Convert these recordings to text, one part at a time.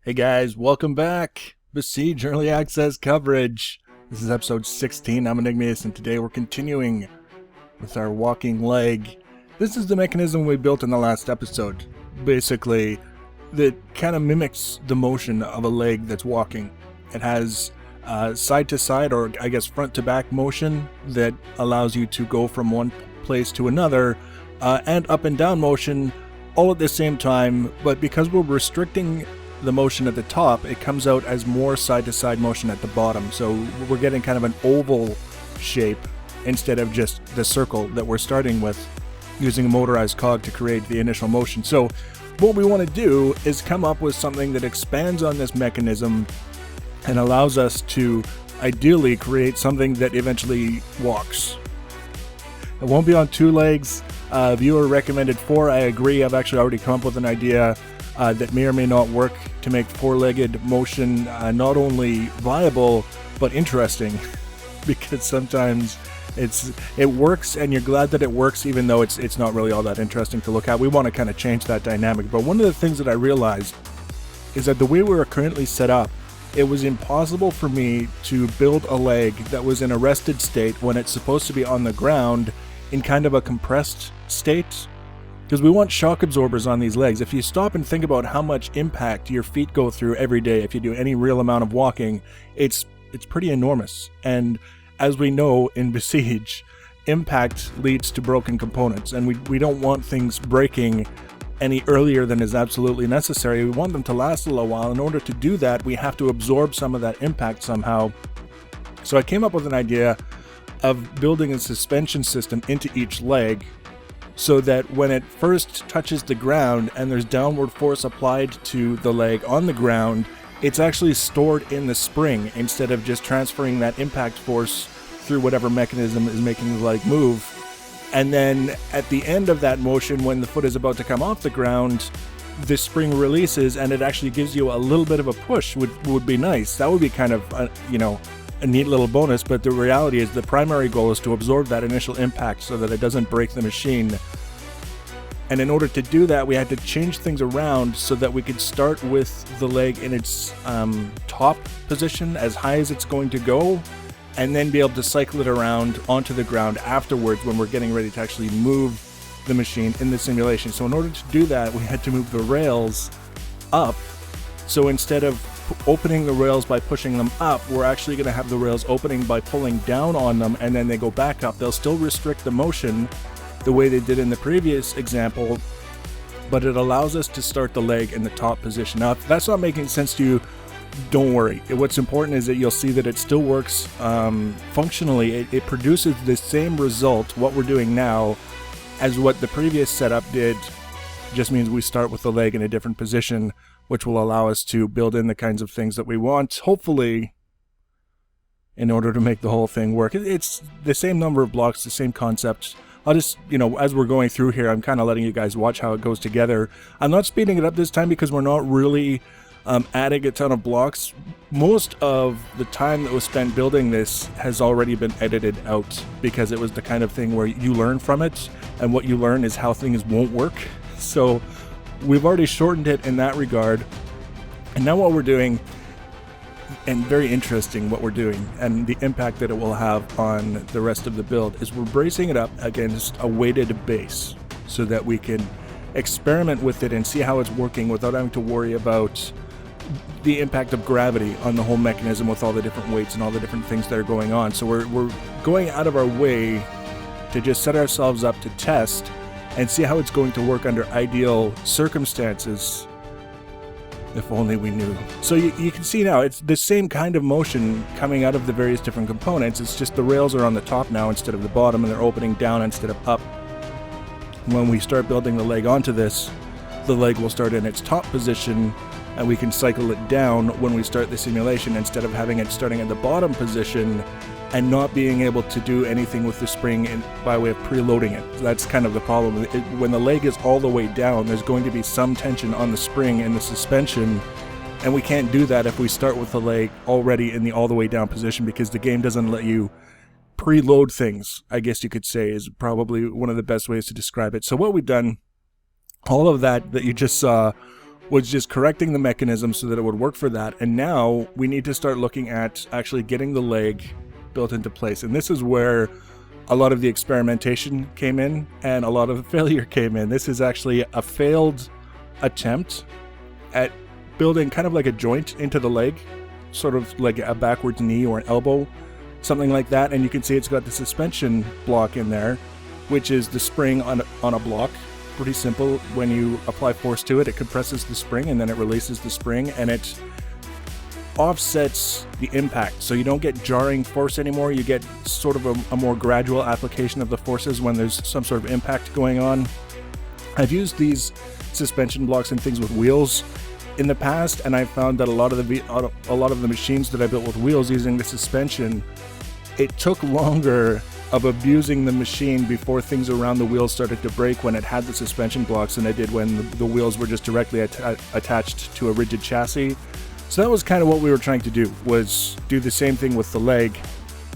Hey guys, welcome back. Besiege Early Access coverage. This is episode 16. I'm Enigmius, and today we're continuing with our walking leg. This is the mechanism we built in the last episode. Basically, that kind of mimics the motion of a leg that's walking. It has side to side, or I guess front to back motion that allows you to go from one place to another, and up and down motion all at the same time, but because we're restricting the motion at the top, it comes out as more side-to-side motion at the bottom. So we're getting kind of an oval shape instead of just the circle that we're starting with, using a motorized cog to create the initial motion. So what we want to do is come up with something that expands on this mechanism and allows us to ideally create something that eventually walks. It won't be on two legs. Viewer recommended four. I agree. I've actually already come up with an idea that may or may not work to make four-legged motion not only viable but interesting, because sometimes it works and you're glad that it works even though it's not really all that interesting to look at. We want to kind of change that dynamic. But one of the things that I realized is that the way we were currently set up, it was impossible for me to build a leg that was in a rested state when it's supposed to be on the ground in kind of a compressed state. Because we want shock absorbers on these legs. If you stop and think about how much impact your feet go through every day, if you do any real amount of walking, it's pretty enormous. And as we know in Besiege, impact leads to broken components, and we don't want things breaking any earlier than is absolutely necessary. We want them to last a little while. In order to do that, we have to absorb some of that impact somehow. So I came up with an idea of building a suspension system into each leg, so that when it first touches the ground and there's downward force applied to the leg on the ground, it's actually stored in the spring instead of just transferring that impact force through whatever mechanism is making the leg move. And then at the end of that motion, when the foot is about to come off the ground, the spring releases and it actually gives you a little bit of a push, would be nice. That would be kind of, a neat little bonus, but the reality is the primary goal is to absorb that initial impact so that it doesn't break the machine. And in order to do that, we had to change things around so that we could start with the leg in its top position, as high as it's going to go, and then be able to cycle it around onto the ground afterwards when we're getting ready to actually move the machine in the simulation. So in order to do that, we had to move the rails up. So instead of opening the rails by pushing them up, we're actually going to have the rails opening by pulling down on them, and then they go back up. They'll still restrict the motion the way they did in the previous example, but it allows us to start the leg in the top position. Now, if that's not making sense to you, don't worry. What's important is that you'll see that it still works functionally. It produces the same result, what we're doing now, as what the previous setup did. Just means we start with the leg in a different position, which will allow us to build in the kinds of things that we want, hopefully, in order to make the whole thing work. It's the same number of blocks, the same concept. I'll just, as we're going through here, I'm kind of letting you guys watch how it goes together. I'm not speeding it up this time because we're not really adding a ton of blocks. Most of the time that was spent building this has already been edited out because it was the kind of thing where you learn from it, and what you learn is how things won't work. So we've already shortened it in that regard. And now what we're doing, and very interesting what we're doing and the impact that it will have on the rest of the build, is we're bracing it up against a weighted base so that we can experiment with it and see how it's working without having to worry about the impact of gravity on the whole mechanism with all the different weights and all the different things that are going on. So we're going out of our way to just set ourselves up to test and see how it's going to work under ideal circumstances. If only we knew. So you can see now, it's the same kind of motion coming out of the various different components. It's just the rails are on the top now instead of the bottom, and they're opening down instead of up. When we start building the leg onto this, the leg will start in its top position, and we can cycle it down when we start the simulation instead of having it starting at the bottom position and not being able to do anything with the spring by way of preloading it. That's kind of the problem. When the leg is all the way down, there's going to be some tension on the spring and the suspension, and we can't do that if we start with the leg already in the all the way down position, because the game doesn't let you preload things, I guess you could say, is probably one of the best ways to describe it. So what we've done, all of that you just saw, was just correcting the mechanism so that it would work for that. And now we need to start looking at actually getting the leg built into place. And this is where a lot of the experimentation came in and a lot of the failure came in. This is actually a failed attempt at building kind of like a joint into the leg, sort of like a backwards knee or an elbow, something like that. And you can see it's got the suspension block in there, which is the spring on a block. Pretty simple. When you apply force to it, it compresses the spring and then it releases the spring and it offsets the impact. So you don't get jarring force anymore. You get sort of a more gradual application of the forces when there's some sort of impact going on. I've used these suspension blocks and things with wheels in the past, and I found that a lot of the machines that I built with wheels using the suspension, it took longer of abusing the machine before things around the wheels started to break when it had the suspension blocks than it did when the wheels were just directly attached to a rigid chassis. So that was kind of what we were trying to do, was do the same thing with the leg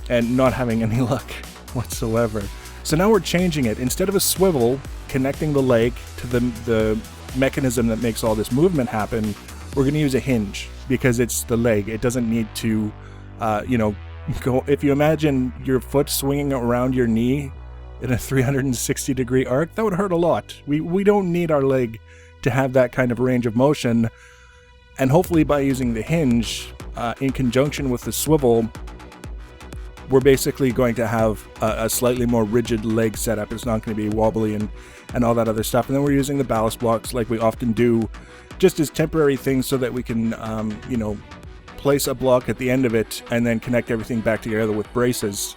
and not having any luck whatsoever. So now we're changing it. Instead of a swivel connecting the leg to the mechanism that makes all this movement happen, we're going to use a hinge because it's the leg. It doesn't need to, go. If you imagine your foot swinging around your knee in a 360 degree arc, that would hurt a lot. We don't need our leg to have that kind of range of motion. And hopefully by using the hinge in conjunction with the swivel, we're basically going to have a slightly more rigid leg setup. It's not going to be wobbly and all that other stuff. And then we're using the ballast blocks like we often do, just as temporary things so that we can, place a block at the end of it and then connect everything back together with braces.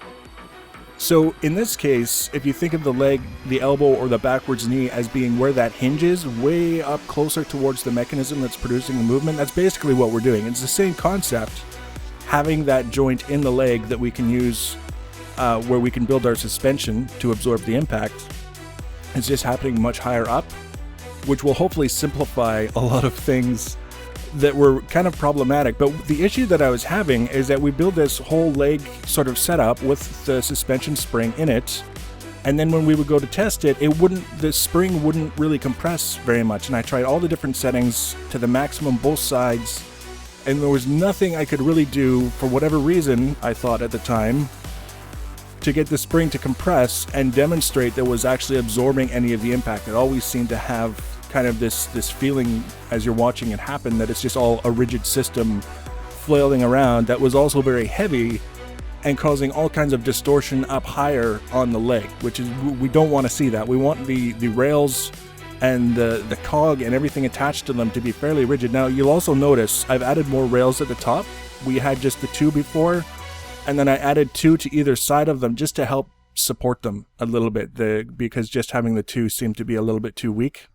So in this case, if you think of the leg, the elbow, or the backwards knee as being where that hinges, way up closer towards the mechanism that's producing the movement, that's basically what we're doing. It's the same concept, having that joint in the leg that we can use where we can build our suspension to absorb the impact. It's just happening much higher up, which will hopefully simplify a lot of things that were kind of problematic. But the issue that I was having is that we build this whole leg sort of setup with the suspension spring in it, and then when we would go to test it, the spring wouldn't really compress very much. And I tried all the different settings to the maximum both sides, and there was nothing I could really do, for whatever reason, I thought at the time, to get the spring to compress and demonstrate that it was actually absorbing any of the impact. It always seemed to have kind of this feeling as you're watching it happen that it's just all a rigid system flailing around that was also very heavy and causing all kinds of distortion up higher on the leg, which is, we don't want to see that. We want the rails and the cog and everything attached to them to be fairly rigid. Now you'll also notice I've added more rails at the top. We had just the two before, and then I added two to either side of them just to help support them a little bit, because just having the two seemed to be a little bit too weak.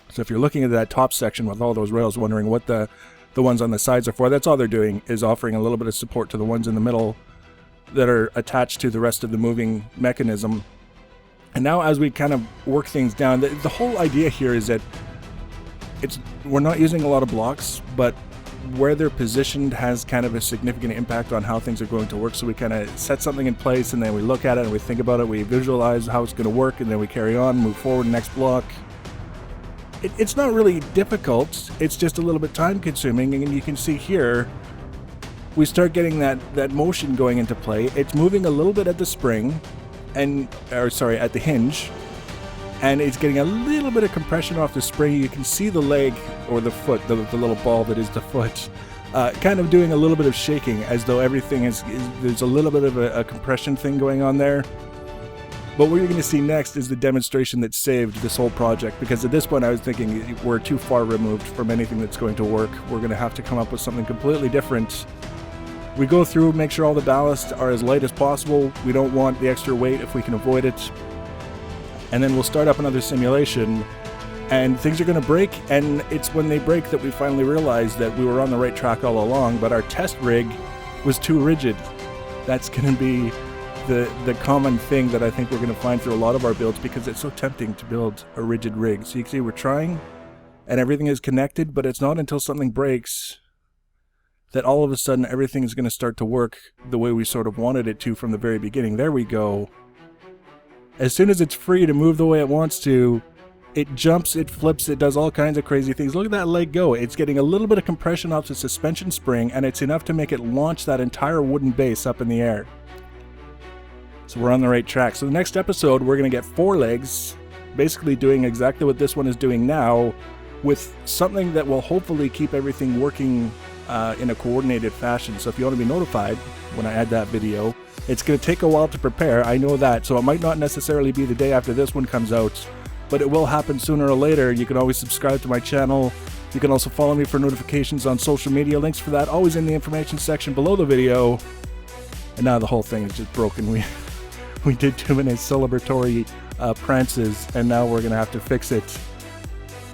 So if you're looking at that top section with all those rails, wondering what the ones on the sides are for, that's all they're doing, is offering a little bit of support to the ones in the middle that are attached to the rest of the moving mechanism. And now as we kind of work things down, the whole idea here is that we're not using a lot of blocks, but where they're positioned has kind of a significant impact on how things are going to work. So we kind of set something in place, and then we look at it and we think about it, we visualize how it's going to work, and then we carry on, move forward, next block. It's not really difficult, it's just a little bit time consuming, and you can see here we start getting that motion going into play. It's moving a little bit at the spring, at the hinge, and it's getting a little bit of compression off the spring. You can see the leg, or the foot, the little ball that is the foot, kind of doing a little bit of shaking, as though everything there's a little bit of a compression thing going on there. But what you're going to see next is the demonstration that saved this whole project, because at this point I was thinking we're too far removed from anything that's going to work. We're going to have to come up with something completely different. We go through, make sure all the ballasts are as light as possible. We don't want the extra weight if we can avoid it. And then we'll start up another simulation, and things are going to break, and it's when they break that we finally realize that we were on the right track all along, but our test rig was too rigid. That's going to be the common thing that I think we're going to find through a lot of our builds, because it's so tempting to build a rigid rig. So you can see we're trying, and everything is connected, but it's not until something breaks that all of a sudden everything is going to start to work the way we sort of wanted it to from the very beginning. There we go. As soon as it's free to move the way it wants to, It jumps, it flips, it does all kinds of crazy things. Look at that leg go. It's getting a little bit of compression off the suspension spring, and it's enough to make it launch that entire wooden base up in the air. So we're on the right track. So the next episode, we're going to get 4 legs, basically doing exactly what this one is doing now, with something that will hopefully keep everything working in a coordinated fashion. So if you want to be notified when I add that video, it's going to take a while to prepare, I know that, so it might not necessarily be the day after this one comes out, but it will happen sooner or later. You can always subscribe to my channel. You can also follow me for notifications on social media. Links for that always in the information section below the video. And now the whole thing is just broken. We did too many celebratory prances, and now we're going to have to fix it.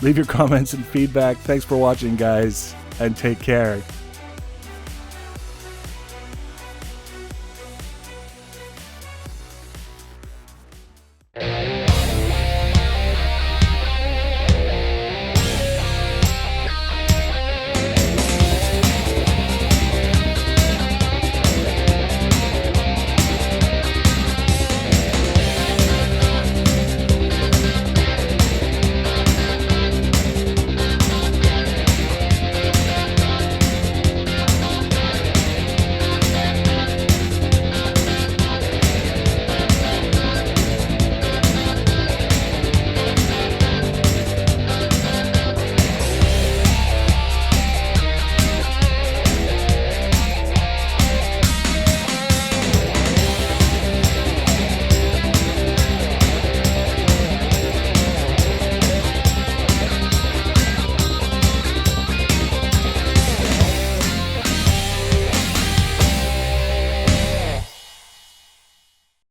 Leave your comments and feedback. Thanks for watching, guys, and take care.